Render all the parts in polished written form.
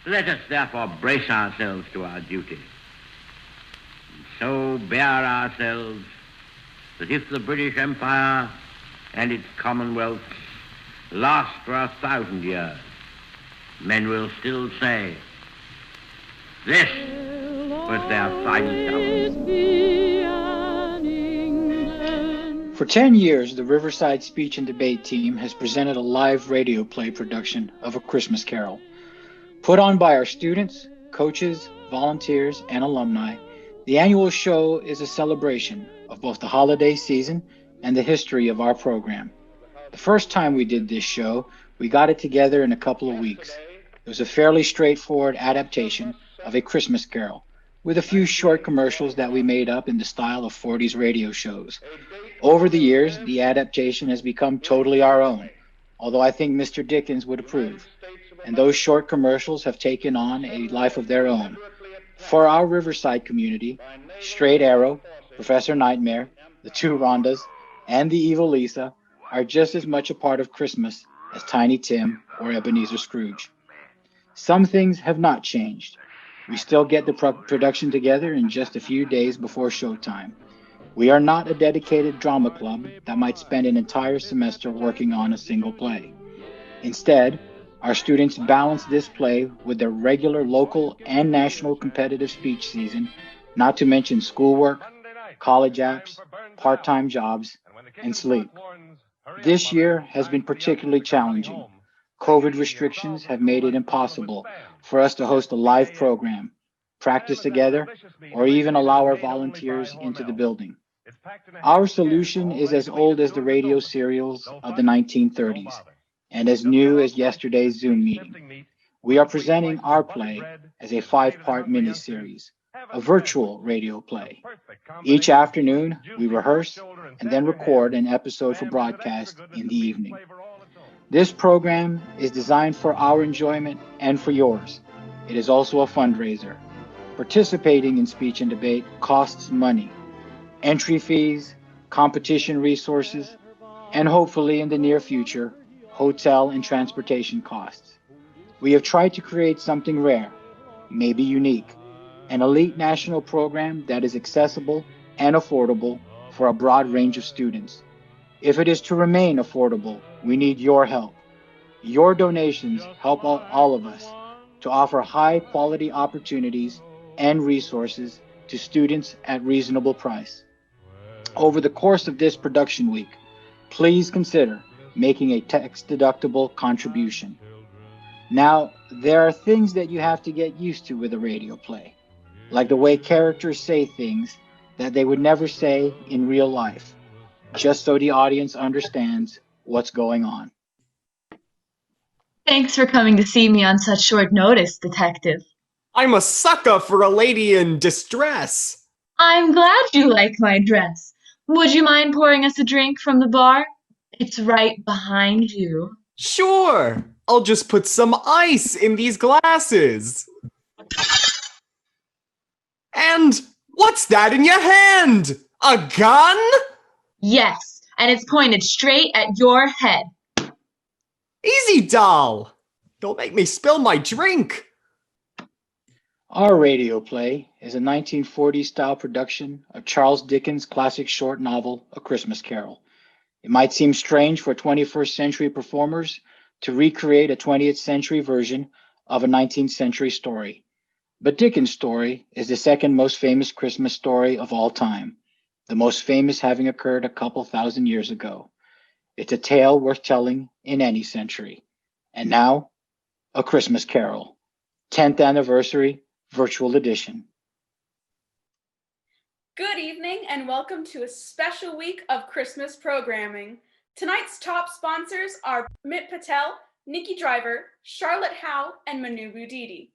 Let us therefore brace ourselves to our duty, and so bear ourselves that if the British Empire and its Commonwealth last for 1,000 years, men will still say, this was their finest hour. For 10 years, the Riverside Speech and Debate team has presented a live radio play production of A Christmas Carol. Put on by our students, coaches, volunteers, and alumni, the annual show is a celebration of both the holiday season and the history of our program. The first time we did this show, we got it together in a couple of weeks. It was a fairly straightforward adaptation of A Christmas Carol, with a few short commercials that we made up in the style of 40s radio shows. Over the years, the adaptation has become totally our own, although I think Mr. Dickens would approve. And those short commercials have taken on a life of their own. For our Riverside community, Straight Arrow, Professor Nightmare, the Two Rondas, and the Evil Lisa are just as much a part of Christmas as Tiny Tim or Ebenezer Scrooge. Some things have not changed. We still get the production together in just a few days before showtime. We are not a dedicated drama club that might spend an entire semester working on a single play. Instead, our students balance this play with their regular local and national competitive speech season, not to mention schoolwork, college apps, part-time jobs, and sleep. This year has been particularly challenging. COVID restrictions have made it impossible for us to host a live program, practice together, or even allow our volunteers into the building. Our solution is as old as the radio serials of the 1930s and as new as yesterday's Zoom meeting. We are presenting our play as a five-part miniseries, a virtual radio play. Each afternoon, we rehearse and then record an episode for broadcast in the evening. This program is designed for our enjoyment and for yours. It is also a fundraiser. Participating in speech and debate costs money. Entry fees, competition resources, and hopefully in the near future, hotel and transportation costs. We have tried to create something rare, maybe unique, an elite national program that is accessible and affordable for a broad range of students. If it is to remain affordable, we need your help. Your donations help all of us to offer high quality opportunities and resources to students at reasonable price. Over the course of this production week, please consider making a tax-deductible contribution. Now, there are things that you have to get used to with a radio play, like the way characters say things that they would never say in real life, just so the audience understands what's going on. Thanks for coming to see me on such short notice, Detective. I'm a sucker for a lady in distress. I'm glad you like my dress. Would you mind pouring us a drink from the bar? It's right behind you. Sure, I'll just put some ice in these glasses. And what's that in your hand? A gun? Yes, and it's pointed straight at your head. Easy, doll. Don't make me spill my drink. Our radio play is a 1940s style production of Charles Dickens' classic short novel, A Christmas Carol. It might seem strange for 21st century performers to recreate a 20th century version of a 19th century story. But Dickens' story is the second most famous Christmas story of all time, the most famous having occurred a couple thousand years ago. It's a tale worth telling in any century. And now, A Christmas Carol, 10th anniversary, virtual edition. Good evening and welcome to a special week of Christmas programming. Tonight's top sponsors are Mit Patel, Nikki Driver, Charlotte Howe, and Manu Budidi.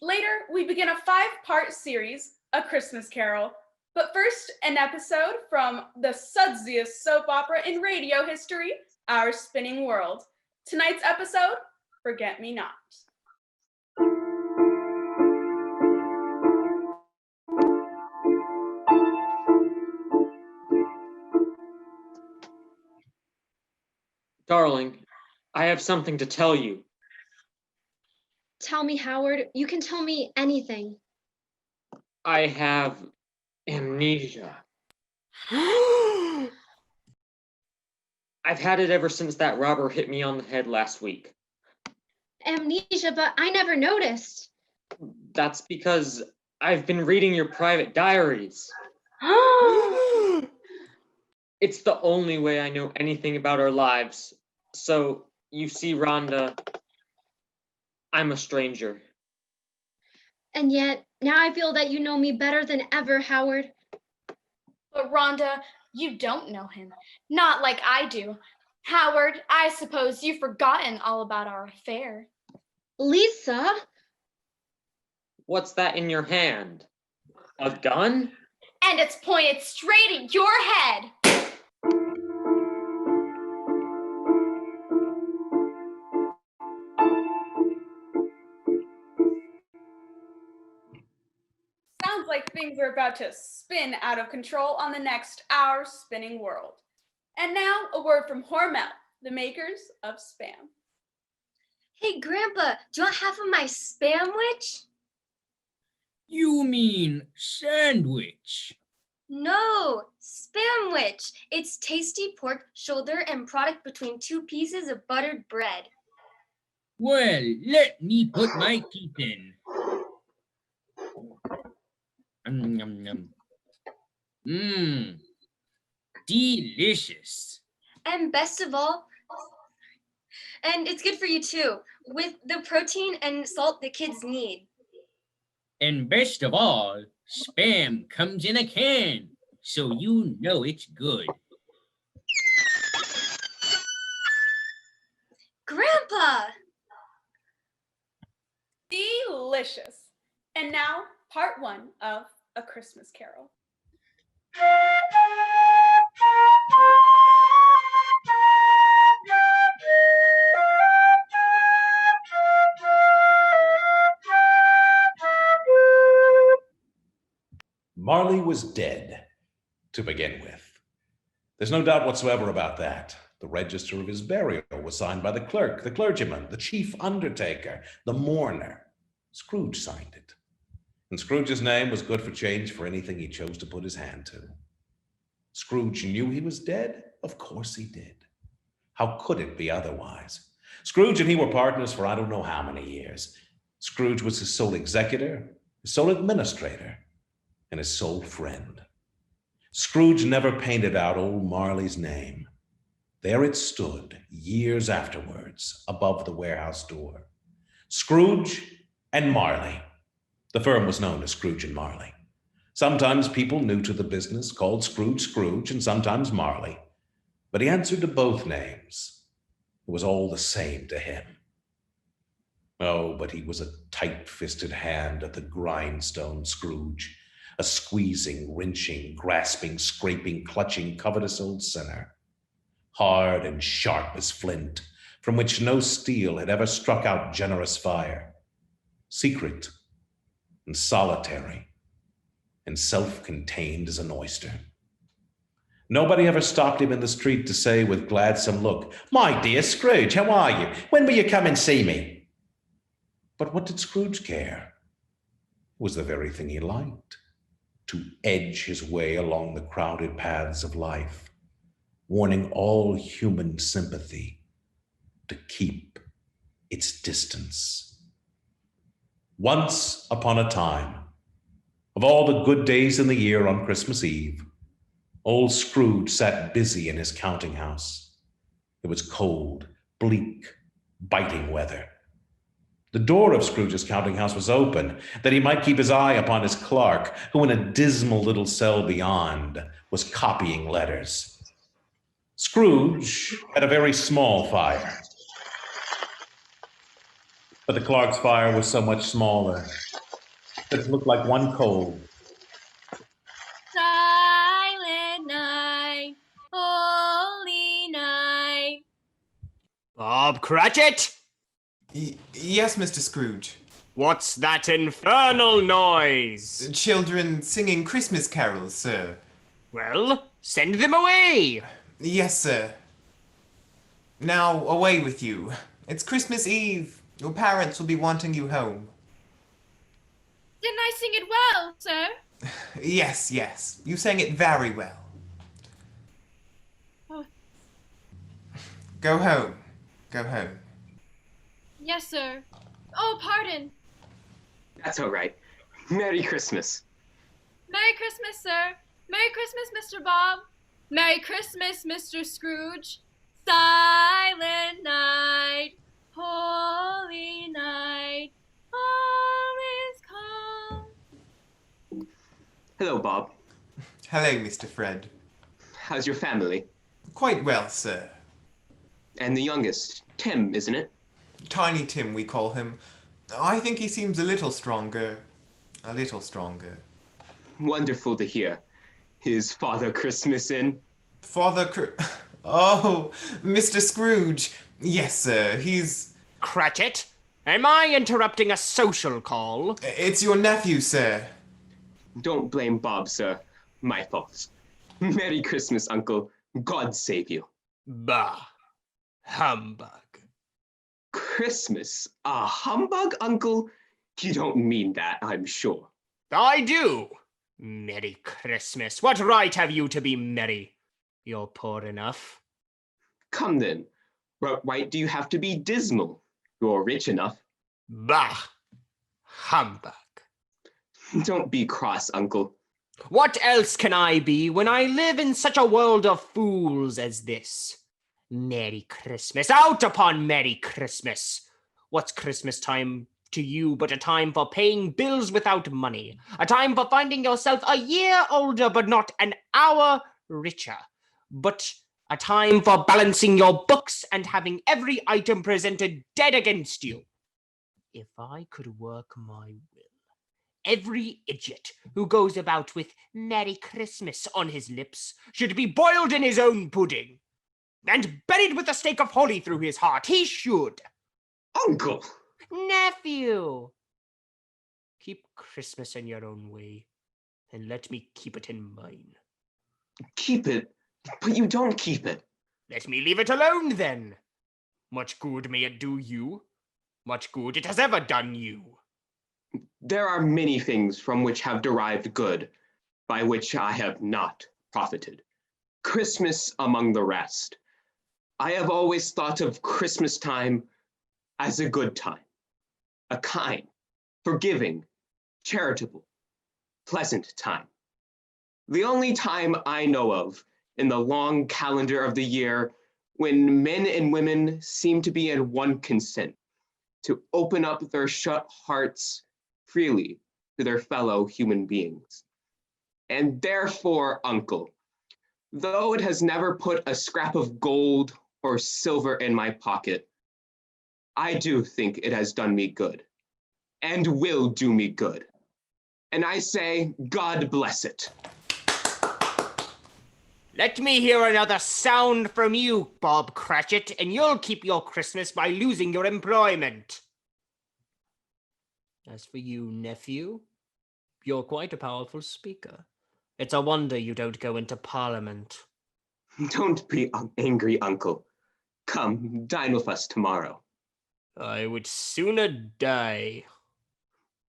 Later, we begin a 5-part series, A Christmas Carol. But first, an episode from the sudsiest soap opera in radio history, Our Spinning World. Tonight's episode, Forget Me Not. Darling, I have something to tell you. Tell me, Howard. You can tell me anything. I have amnesia. I've had it ever since that robber hit me on the head last week. Amnesia, but I never noticed. That's because I've been reading your private diaries. It's the only way I know anything about our lives. So, you see, Rhonda, I'm a stranger. And yet, now I feel that you know me better than ever, Howard. But Rhonda, you don't know him. Not like I do. Howard, I suppose you've forgotten all about our affair. Lisa? What's that in your hand? A gun? And it's pointed straight at your head. Sounds like things are about to spin out of control on the next Our Spinning World. And now, a word from Hormel, the makers of Spam. Hey, Grandpa, do you want half of my Spamwich? You mean sandwich? No, Spamwich. It's tasty pork shoulder and product between 2 pieces of buttered bread. Well, let me put my teeth in. Mmm, delicious. And best of all, and it's good for you too, with the protein and salt the kids need. And best of all, Spam comes in a can, so you know it's good. Grandpa! Delicious. And now, part 1 of A Christmas Carol. Marley was dead, to begin with. There's no doubt whatsoever about that. The register of his burial was signed by the clerk, the clergyman, the chief undertaker, the mourner. Scrooge signed it. And Scrooge's name was good for change for anything he chose to put his hand to. Scrooge knew he was dead? Of course he did. How could it be otherwise? Scrooge and he were partners for I don't know how many years. Scrooge was his sole executor, his sole administrator, and his sole friend. Scrooge never painted out old Marley's name. There it stood, years afterwards, above the warehouse door. Scrooge and Marley. The firm was known as Scrooge and Marley. Sometimes people new to the business called Scrooge Scrooge, and sometimes Marley. But he answered to both names. It was all the same to him. Oh, but he was a tight-fisted hand at the grindstone, Scrooge. A squeezing, wrenching, grasping, scraping, clutching, covetous old sinner. Hard and sharp as flint, from which no steel had ever struck out generous fire. Secret and solitary and self-contained as an oyster. Nobody ever stopped him in the street to say with gladsome look, "My dear Scrooge, how are you? When will you come and see me?" But what did Scrooge care? It was the very thing he liked. To edge his way along the crowded paths of life, warning all human sympathy to keep its distance. Once upon a time, of all the good days in the year on Christmas Eve, old Scrooge sat busy in his counting house. It was cold, bleak, biting weather. The door of Scrooge's counting house was open, that he might keep his eye upon his clerk, who in a dismal little cell beyond was copying letters. Scrooge had a very small fire, but the clerk's fire was so much smaller that it looked like one coal. Silent night, holy night. Bob Cratchit! Yes, Mr. Scrooge. What's that infernal noise? Children singing Christmas carols, sir. Well, send them away! Yes, sir. Now, away with you. It's Christmas Eve. Your parents will be wanting you home. Didn't I sing it well, sir? Yes, yes. You sang it very well. Oh, Go home. Go home. yes, sir. Oh, pardon. That's all right. Merry Christmas. Merry Christmas, sir. Merry Christmas, Mr. Bob. Merry Christmas, Mr. Scrooge. Silent night, holy night, all is calm. Hello, Bob. Hello, Mr. Fred. How's your family? Quite well, sir. And the youngest, Tim, isn't it? Tiny Tim, we call him. I think he seems a little stronger. A little stronger. Wonderful to hear. Is Father Christmas in? Oh, Mr. Scrooge. Yes, sir, he's... Cratchit, am I interrupting a social call? It's your nephew, sir. Don't blame Bob, sir. My fault. Merry Christmas, Uncle. God save you. Bah. Humbug. Christmas? A humbug, Uncle? You don't mean that, I'm sure. I do. Merry Christmas. What right have you to be merry? You're poor enough. Come then. What right do you have to be dismal? You're rich enough. Bah. Humbug. Don't be cross, Uncle. What else can I be when I live in such a world of fools as this? Merry Christmas. Out upon Merry Christmas. What's Christmas time to you but a time for paying bills without money? A time for finding yourself a year older but not an hour richer? But a time for balancing your books and having every item presented dead against you? If I could work my will, every idiot who goes about with Merry Christmas on his lips should be boiled in his own pudding and buried with a stake of holly through his heart. He should. Uncle! Nephew! Keep Christmas in your own way, and let me keep it in mine. Keep it? But you don't keep it. Let me leave it alone, then. Much good may it do you. Much good it has ever done you. There are many things from which have derived good, by which I have not profited. Christmas among the rest. I have always thought of Christmas time as a good time, a kind, forgiving, charitable, pleasant time. The only time I know of in the long calendar of the year when men and women seem to be in one consent, to open up their shut hearts freely to their fellow human beings. And therefore, Uncle, though it has never put a scrap of gold or silver in my pocket, I do think it has done me good, and will do me good. And I say, God bless it. Let me hear another sound from you, Bob Cratchit, and you'll keep your Christmas by losing your employment. As for you, nephew, you're quite a powerful speaker. It's a wonder you don't go into Parliament. Don't be angry, Uncle. Come, dine with us tomorrow. I would sooner die.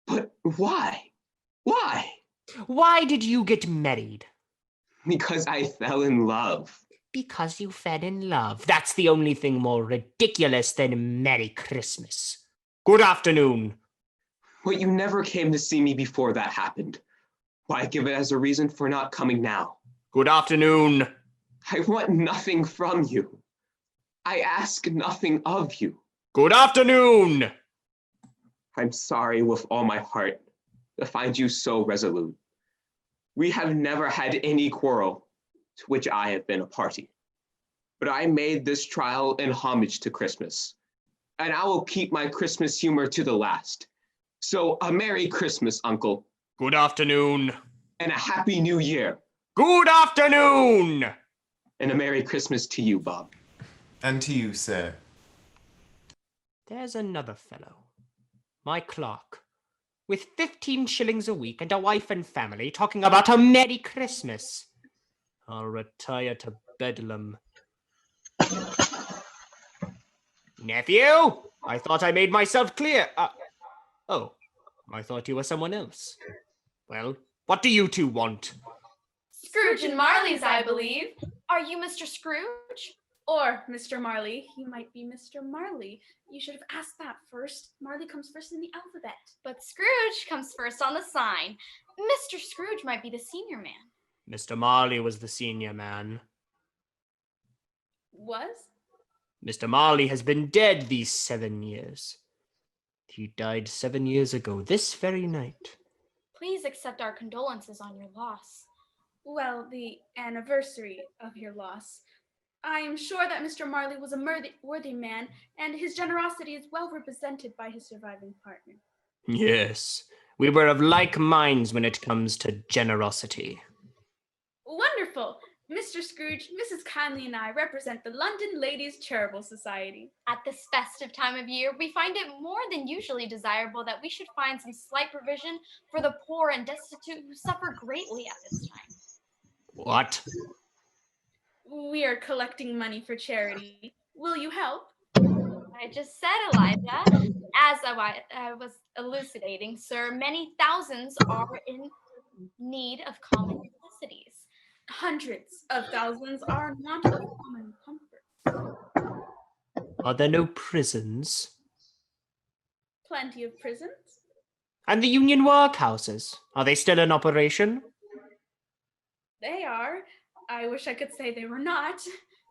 But why? Why? Why did you get married? Because I fell in love. Because you fell in love. That's the only thing more ridiculous than Merry Christmas. Good afternoon. But you never came to see me before that happened. Why give it as a reason for not coming now? Good afternoon. I want nothing from you. I ask nothing of you. Good afternoon. I'm sorry with all my heart to find you so resolute. We have never had any quarrel to which I have been a party. But I made this trial in homage to Christmas, and I will keep my Christmas humor to the last. So a Merry Christmas, Uncle. Good afternoon. And a Happy New Year. Good afternoon. And a Merry Christmas to you, Bob. And to you, sir. There's another fellow, my clerk, with 15 shillings a week and a wife and family, talking about a Merry Christmas. I'll retire to Bedlam. Nephew, I thought I made myself clear. Oh, I thought you were someone else. Well, what do you two want? Scrooge and Marley's, I believe. Are you Mr. Scrooge? Or Mr. Marley. He might be Mr. Marley. You should have asked that first. Marley comes first in the alphabet. But Scrooge comes first on the sign. Mr. Scrooge might be the senior man. Mr. Marley was the senior man. Was? Mr. Marley has been dead these 7 years. He died 7 years ago, this very night. Please accept our condolences on your loss. Well, the anniversary of your loss. I am sure that Mr. Marley was a worthy man, and his generosity is well represented by his surviving partner. Yes, we were of like minds when it comes to generosity. Wonderful! Mr. Scrooge, Mrs. Kindly, and I represent the London Ladies Charitable Society. At this festive time of year, we find it more than usually desirable that we should find some slight provision for the poor and destitute who suffer greatly at this time. What? We are collecting money for charity. Will you help? I just said, Eliza, as I was elucidating, sir, many thousands are in need of common necessities. Hundreds of thousands are in want of common comfort. Are there no prisons? Plenty of prisons. And the union workhouses, are they still in operation? They are. I wish I could say they were not.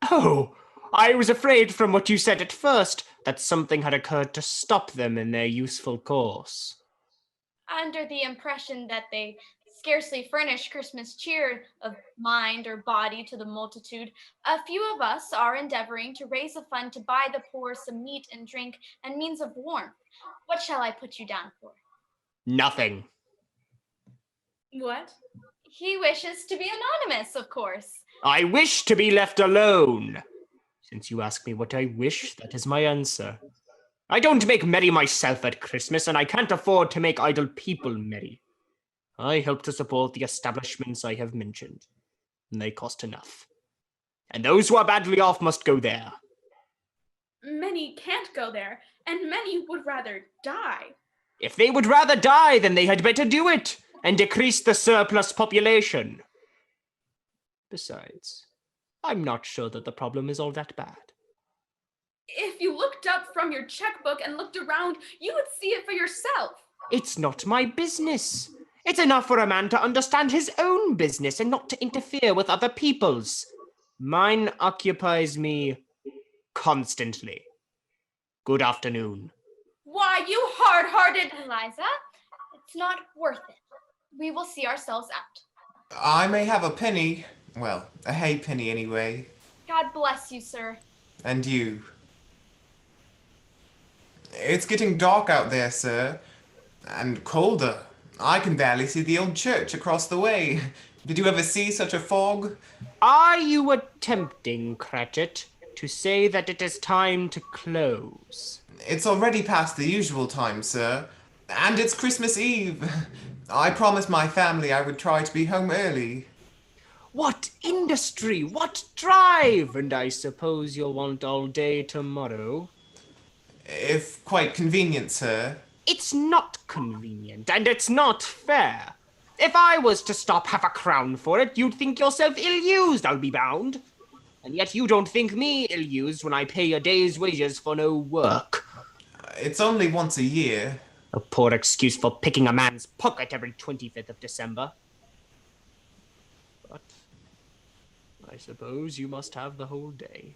Oh, I was afraid from what you said at first that something had occurred to stop them in their useful course. Under the impression that they scarcely furnish Christmas cheer of mind or body to the multitude, a few of us are endeavoring to raise a fund to buy the poor some meat and drink and means of warmth. What shall I put you down for? Nothing. What? He wishes to be anonymous, of course. I wish to be left alone. Since you ask me what I wish, that is my answer. I don't make merry myself at Christmas, and I can't afford to make idle people merry. I help to support the establishments I have mentioned, and they cost enough. And those who are badly off must go there. Many can't go there, and many would rather die. If they would rather die, then they had better do it, and decrease the surplus population. Besides, I'm not sure that the problem is all that bad. If you looked up from your checkbook and looked around, you would see it for yourself. It's not my business. It's enough for a man to understand his own business and not to interfere with other people's. Mine occupies me constantly. Good afternoon. Why, you hard-hearted... Eliza, it's not worth it. We will see ourselves out. I may have a penny. Well, a halfpenny anyway. God bless you, sir. And you. It's getting dark out there, sir. And colder. I can barely see the old church across the way. Did you ever see such a fog? Are you attempting, Cratchit, to say that it is time to close? It's already past the usual time, sir. And it's Christmas Eve. I promised my family I would try to be home early. What industry, what drive, and I suppose you'll want all day tomorrow. If quite convenient, sir. It's not convenient, and it's not fair. If I was to stop half a crown for it, you'd think yourself ill-used, I'll be bound. And yet you don't think me ill-used when I pay a day's wages for no work. It's only once a year. A poor excuse for picking a man's pocket every 25th of December. But I suppose you must have the whole day.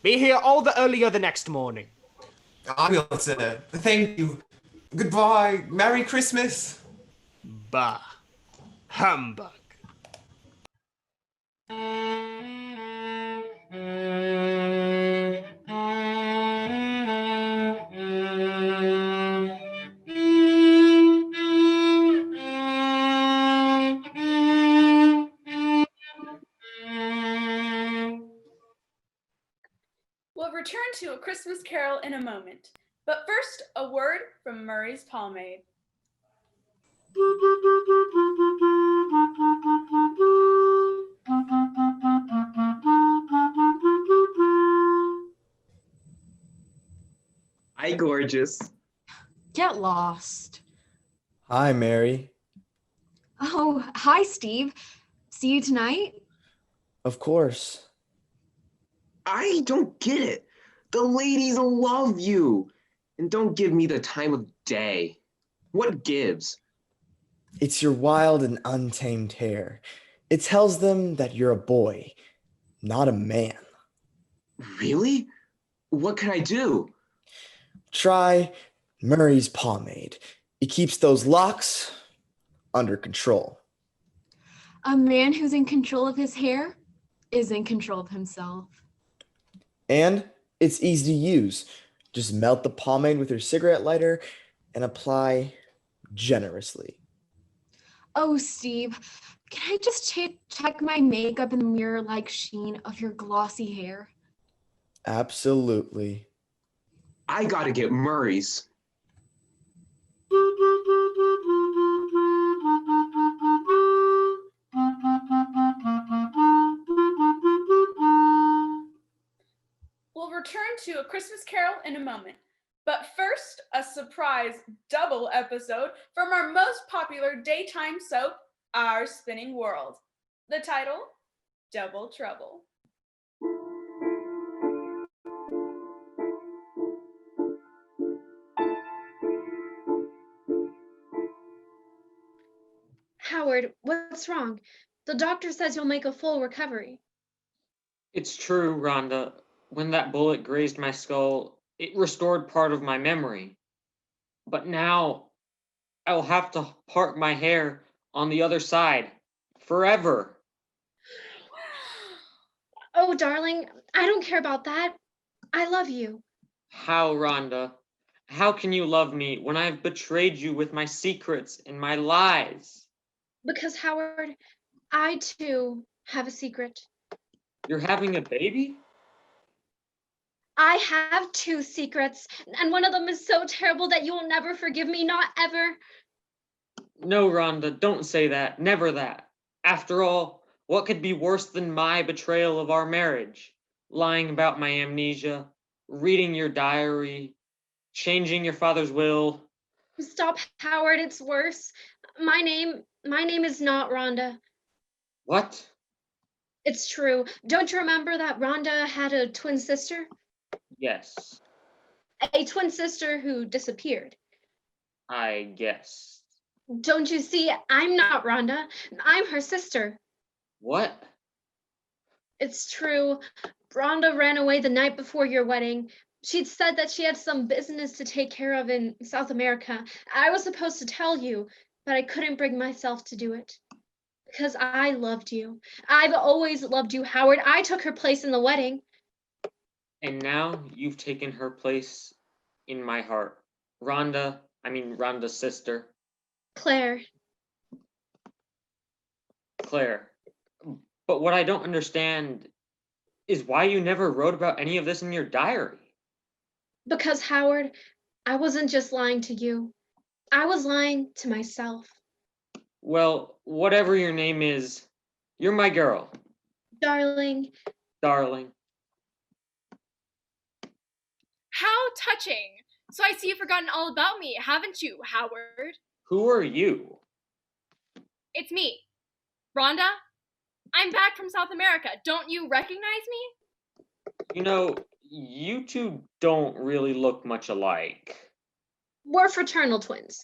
Be here all the earlier the next morning. I will, sir. Thank you. Goodbye. Merry Christmas. Bah. Humbug. We'll return to A Christmas Carol in a moment. But first, a word from Murray's Pomade. Hi, gorgeous. Get lost. Hi, Mary. Oh, hi, Steve. See you tonight? Of course. I don't get it. The ladies love you. And don't give me the time of day. What gives? It's your wild and untamed hair. It tells them that you're a boy, not a man. Really? What can I do? Try Murray's pomade. It keeps those locks under control. A man who's in control of his hair is in control of himself. And it's easy to use. Just melt the pomade with your cigarette lighter and apply generously. Oh, Steve, can I just check my makeup in the mirror-like sheen of your glossy hair? Absolutely. I gotta get Murray's. We'll return to A Christmas Carol in a moment. But first, a surprise double episode from our most popular daytime soap, Our Spinning World. The title, Double Trouble. Howard, what's wrong? The doctor says you'll make a full recovery. It's true, Rhonda. When that bullet grazed my skull, it restored part of my memory. But now, I'll have to part my hair on the other side. Forever. Oh, darling, I don't care about that. I love you. How, Rhonda? How can you love me when I've betrayed you with my secrets and my lies? Because, Howard, I too have a secret. You're having a baby? I have two secrets, and one of them is so terrible that you will never forgive me, not ever. No, Rhonda, don't say that. Never that. After all, what could be worse than my betrayal of our marriage? Lying about my amnesia, reading your diary, changing your father's will. Stop, Howard, it's worse. My name is not Rhonda. What? It's true. Don't you remember that Rhonda had a twin sister? Yes, A twin sister who disappeared. I guess. Don't you see? I'm not Rhonda. I'm her sister. What? It's true. Rhonda ran away the night before your wedding. She'd said that she had some business to take care of in South America. I was supposed to tell you, but I couldn't bring myself to do it. Because I loved you. I've always loved you, Howard. I took her place in the wedding. And now you've taken her place in my heart. Rhonda's sister. Claire. Claire. But what I don't understand is why you never wrote about any of this in your diary. Because, Howard, I wasn't just lying to you. I was lying to myself. Well, whatever your name is, you're my girl. Darling. Darling. How touching! So I see you've forgotten all about me, haven't you, Howard? Who are you? It's me, Rhonda. I'm back from South America. Don't you recognize me? You know, you two don't really look much alike. We're fraternal twins.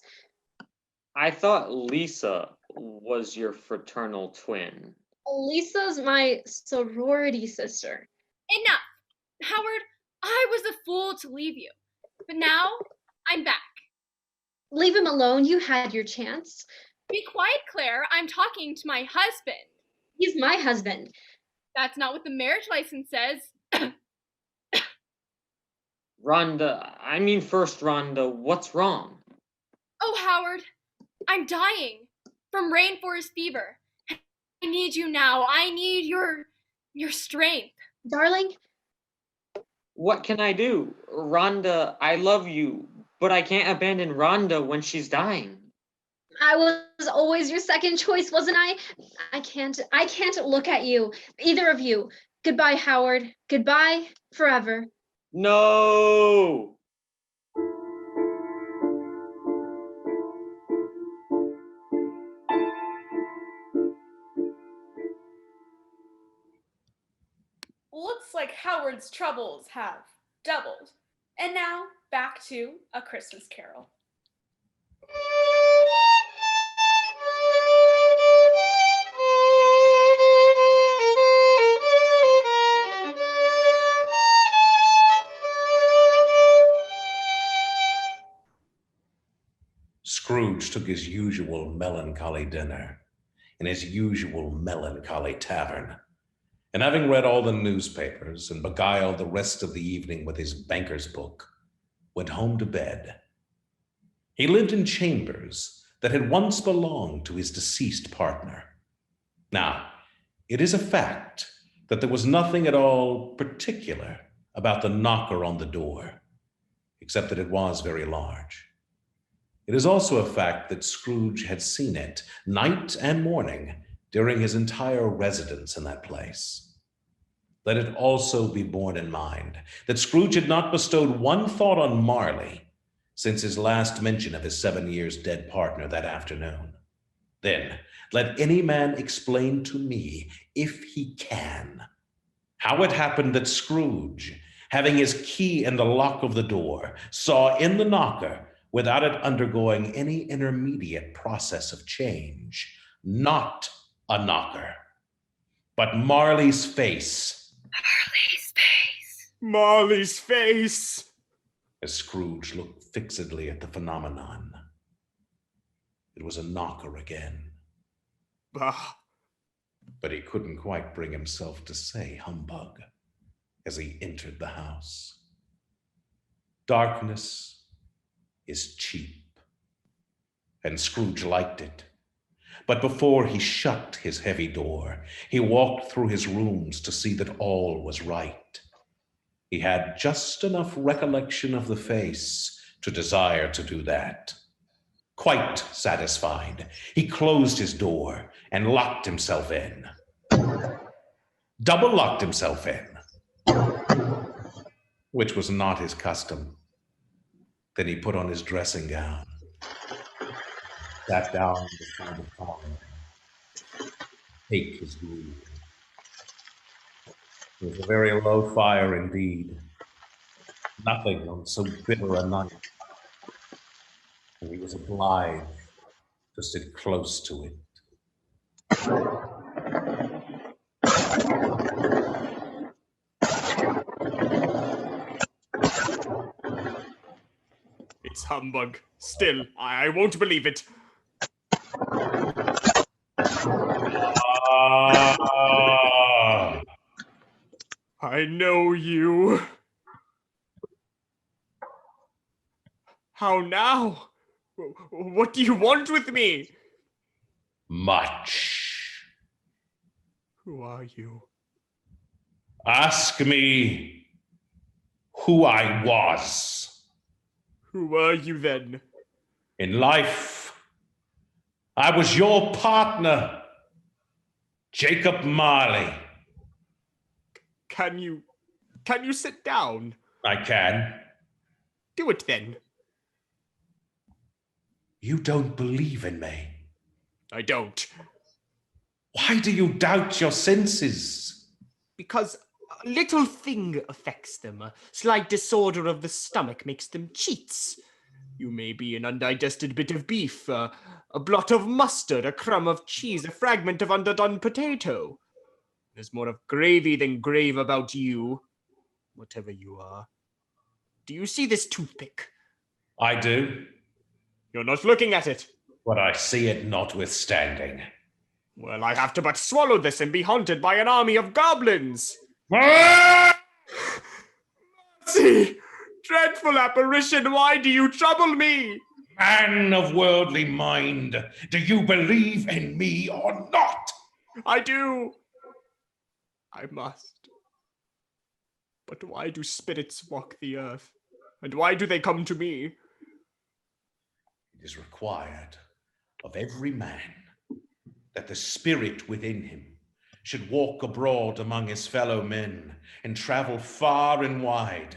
I thought Lisa was your fraternal twin. Lisa's my sorority sister. Enough! Howard, I was a fool to leave you. But now, I'm back. Leave him alone. You had your chance. Be quiet, Claire. I'm talking to my husband. He's my husband. That's not what the marriage license says. First, Rhonda, what's wrong? Oh, Howard, I'm dying from rainforest fever. I need you now. I need your strength. Darling? What can I do? Rhonda, I love you, but I can't abandon Rhonda when she's dying. I was always your second choice, wasn't I? I can't look at you, either of you. Goodbye, Howard. Goodbye forever. No! like Howard's troubles have doubled. And now, back to A Christmas Carol. Scrooge took his usual melancholy dinner in his usual melancholy tavern, and having read all the newspapers and beguiled the rest of the evening with his banker's book, went home to bed. He lived in chambers that had once belonged to his deceased partner. Now, it is a fact that there was nothing at all particular about the knocker on the door, except that it was very large. It is also a fact that Scrooge had seen it night and morning during his entire residence in that place. Let it also be borne in mind that Scrooge had not bestowed one thought on Marley since his last mention of his 7 years dead partner that afternoon. Then, let any man explain to me, if he can, how it happened that Scrooge, having his key in the lock of the door, saw in the knocker, without it undergoing any intermediate process of change, not a knocker, but Marley's face. Marley's face. Marley's face. As Scrooge looked fixedly at the phenomenon, it was a knocker again. Bah. But he couldn't quite bring himself to say humbug as he entered the house. Darkness is cheap, and Scrooge liked it. But before he shut his heavy door, he walked through his rooms to see that all was right. He had just enough recollection of the face to desire to do that. Quite satisfied, he closed his door and locked himself in. Double locked himself in, which was not his custom. Then he put on his dressing gown, sat down beside the fire, ate his gruel. It was a very low fire indeed. Nothing on so bitter a night. And he was obliged to sit close to it. It's humbug. Still, I won't believe it. I know you. How now? What do you want with me? Much. Who are you? Ask me who I was. Who were you then? In life, I was your partner, Jacob Marley. Can you sit down? I can. Do it then. You don't believe in me. I don't. Why do you doubt your senses? Because a little thing affects them. A slight disorder of the stomach makes them cheats. You may be an undigested bit of beef, a blot of mustard, a crumb of cheese, a fragment of underdone potato. There's more of gravy than grave about you, whatever you are. Do you see this toothpick? I do. You're not looking at it. But I see it notwithstanding. Well, I have to but swallow this and be haunted by an army of goblins. See, dreadful apparition, why do you trouble me? Man of worldly mind, do you believe in me or not? I do. I must. But why do spirits walk the earth? And why do they come to me? It is required of every man that the spirit within him should walk abroad among his fellow men and travel far and wide.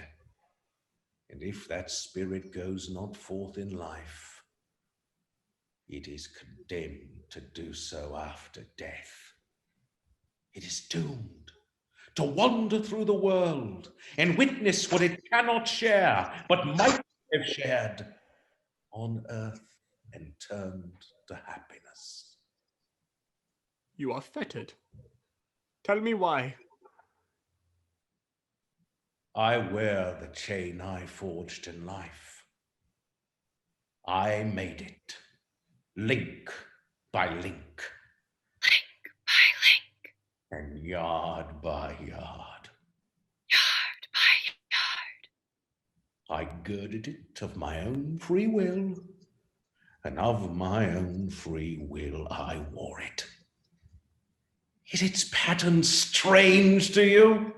And if that spirit goes not forth in life, it is condemned to do so after death. It is doomed to wander through the world and witness what it cannot share, but might have shared on earth and turned to happiness. You are fettered. Tell me why. I wear the chain I forged in life. I made it, link by link. And yard by yard. Yard by I girded it of my own free will, and of my own free will I wore it. Is its pattern strange to you?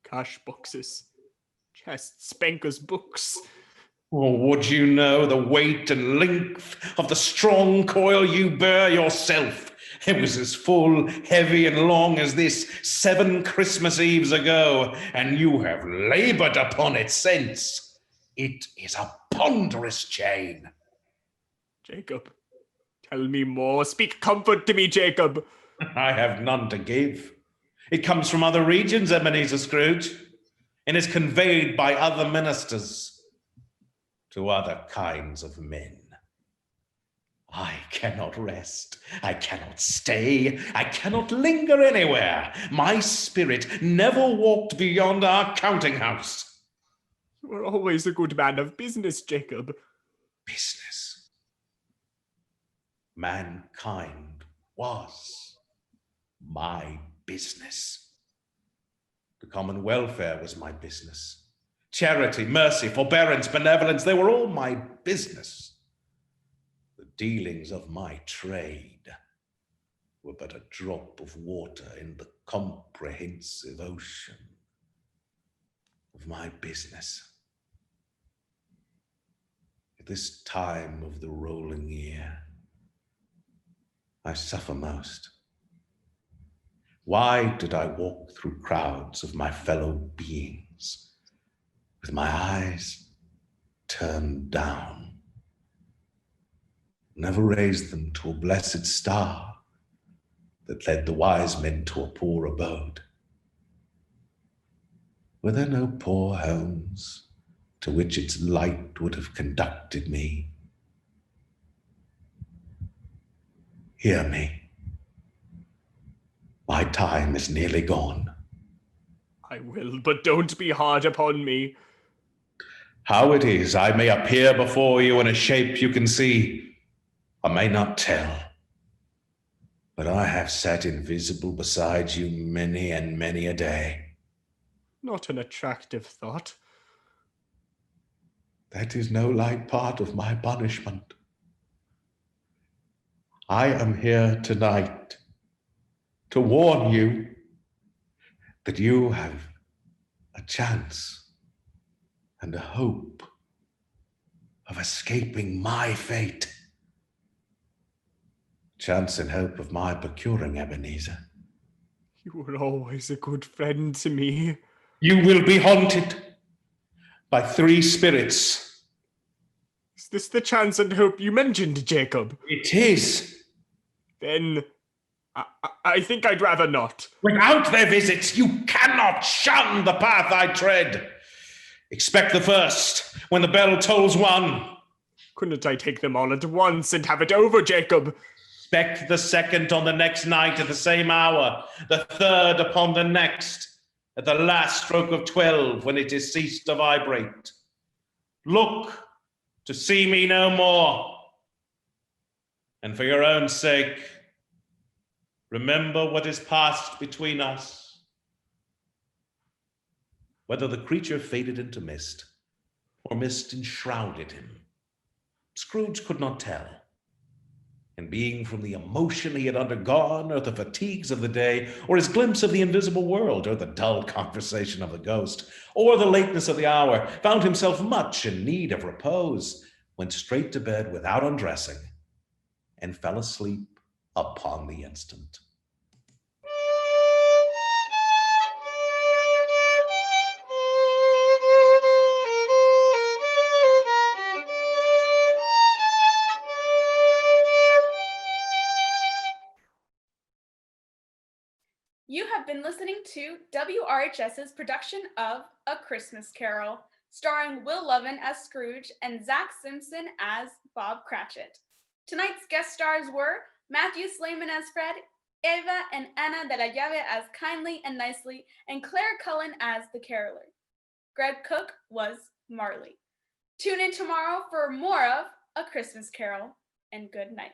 Cash boxes, chests, bankers' books. Or would you know the weight and length of the strong coil you bear yourself? It was as full, heavy, and long as this 7 Christmas Eves ago, and you have labored upon it since. It is a ponderous chain. Jacob, tell me more. Speak comfort to me, Jacob. I have none to give. It comes from other regions, Ebenezer Scrooge, and is conveyed by other ministers to other kinds of men. I cannot rest. I cannot stay. I cannot linger anywhere. My spirit never walked beyond our counting house. You are always a good man of business, Jacob. Business. Mankind was my business. The common welfare was my business. Charity, mercy, forbearance, benevolence, they were all my business. The dealings of my trade were but a drop of water in the comprehensive ocean of my business. At this time of the rolling year, I suffer most. Why did I walk through crowds of my fellow beings with my eyes turned down? Never raised them to a blessed star that led the wise men to a poor abode. Were there no poor homes to which its light would have conducted me? Hear me. My time is nearly gone. I will, but don't be hard upon me. How it is I may appear before you in a shape you can see, I may not tell. But I have sat invisible beside you many and many a day. Not an attractive thought. That is no light part of my punishment. I am here tonight to warn you that you have a chance and a hope of escaping my fate. Chance and hope of my procuring, Ebenezer. You were always a good friend to me. You will be haunted by 3 spirits. Is this the chance and hope you mentioned, Jacob? It is. Then I think I'd rather not. Without their visits, you cannot shun the path I tread. Expect the first when the bell tolls 1. Couldn't I take them all at once and have it over, Jacob? Expect the second on the next night at the same hour, the third upon the next, at the last stroke of 12 when it is ceased to vibrate. Look to see me no more. And for your own sake, remember what is passed between us. Whether the creature faded into mist, or mist enshrouded him, Scrooge could not tell. And being from the emotion he had undergone, or the fatigues of the day, or his glimpse of the invisible world, or the dull conversation of the ghost, or the lateness of the hour, found himself much in need of repose, went straight to bed without undressing, and fell asleep upon the instant. You have been listening to WRHS's production of A Christmas Carol, starring Will Lovin as Scrooge and Zach Simpson as Bob Cratchit. Tonight's guest stars were Matthew Slayman as Fred, Eva and Ana de la Llave as Kindly and Nicely, and Claire Cullen as the Caroler. Greg Cook was Marley. Tune in tomorrow for more of A Christmas Carol, and good night.